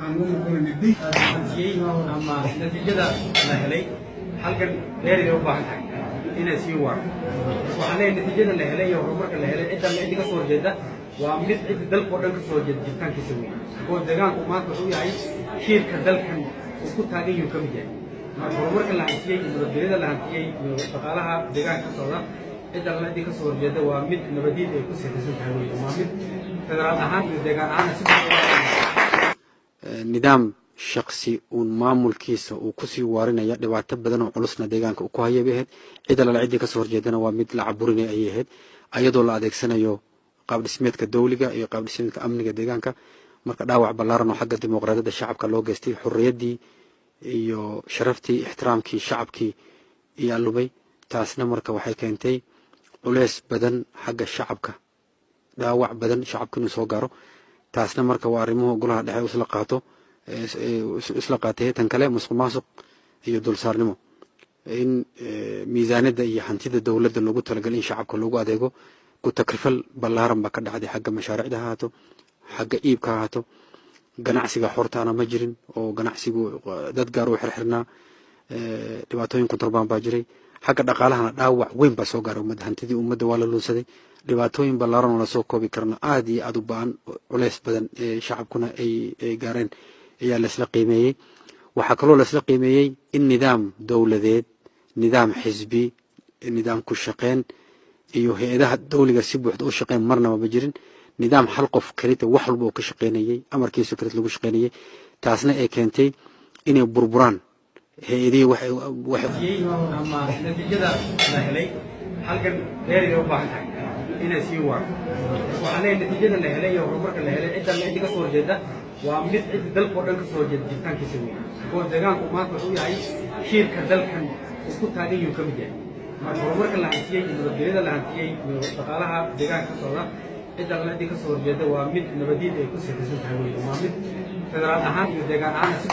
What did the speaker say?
aan u noqon nidi ama natiijada la helay halkan dheeri u baahan tahay inay sii waar waxaan leeyahay natiijada la helay iyo horumarka la helay cidda ka soo jeeda waa mid cid dalka oo dhan ka soo jeeda jirtaankiisa weyn oo deegaanku maanta wuxuu yahay shirka dalkan uu ku taagan yahay ka mid yahay horumarka la hantiyay nabadgelyada la hantiyay dhaqaalaha deegaanka socda cidda la ka soo jeeda waa mid nabadiid ay ku salaysan tahay weyn waa mid federaal ahaan iyo deegaan ahaan si nidaam shakhsi uun maamulkiisa uu kusii waarinaya dhibaato badan oo culusna deegaanka uu ku hayay bay ahayd cidda lala ciddii ka soo horjeedana waa mid la caburinay ayay ahayd ayadoo la adeegsanayo qaab dhismeedka dawliga iyo qaab dhismeedka amniga deegaanka marka dhaawac ballaaran oo xagga dimuqraadiyadda shacabka loo geystay xurriyaddii iyo sharaftii ixtiraamkii shacabkii iyo allubay taasna marka waxay keentay culeys badan xagga shacabka dhaawac badan shacabka inuu soo gaaro taasna marka waa arrimuhu golaha dhexe isla qaatay tan kale musuqmaasuq iyo dulsaarnimo in miisaaniyadda iyo hantida dowladda loogu talagalay in shacabka loogu adeego ku takrifal ballaaran baa ka dhacday xagga mashaariicda ha ahaato xagga iibka ha ahaato ganacsiga xortaana ma jirin oo ganacsigu dad gaar u xirxirnaa dhibaatooyin kontrabaan baa jiray xagga dhaqaalahana dhaawac weyn baa soo gaaray ummadda hantidii ummadda waa la luunsaday dhibaatooyin ballaaran oo lasoo koobi karna aad iyo aad u ba'an culeys badan ee shacabkuna ay gaareen ayaa laisla qiimeeyey waxaa kaloo laisla qiimeeyey in nidaam dowladeed nidaam xisbi nidaam ku shaqeyn iyo hay-adaha dawliga si buuxda u shaqeyn marnaba ma jirin nidaam hal qof kelita wax walba oo ka shaqeynayay amarkiisa kelid lagu shaqeynayay taasna ay keentay inay burburaan hay-adihii ama natiijada la helay halkan dheeri u baahan tahay inay sii waar waxaan leeyahay natiijada la helay iyo horumarka la helay cidda ka soo horjeeda waa mid cid dalka oo dhan ka soo jeeda jirtaankiisa weyn oo deegaanku maanta wuxuu yahay shirka dalkan uu ku taagan yahay ka mid yahay horumarka la hantiyay nabadgelyada la hantiyay dhaqaalaha deegaanka socda cidda la ka soo horjeeda waa mid nabadiid ay ku salaysan tahay weyn waa mid federaal ahaan iyo deegaan ahaan si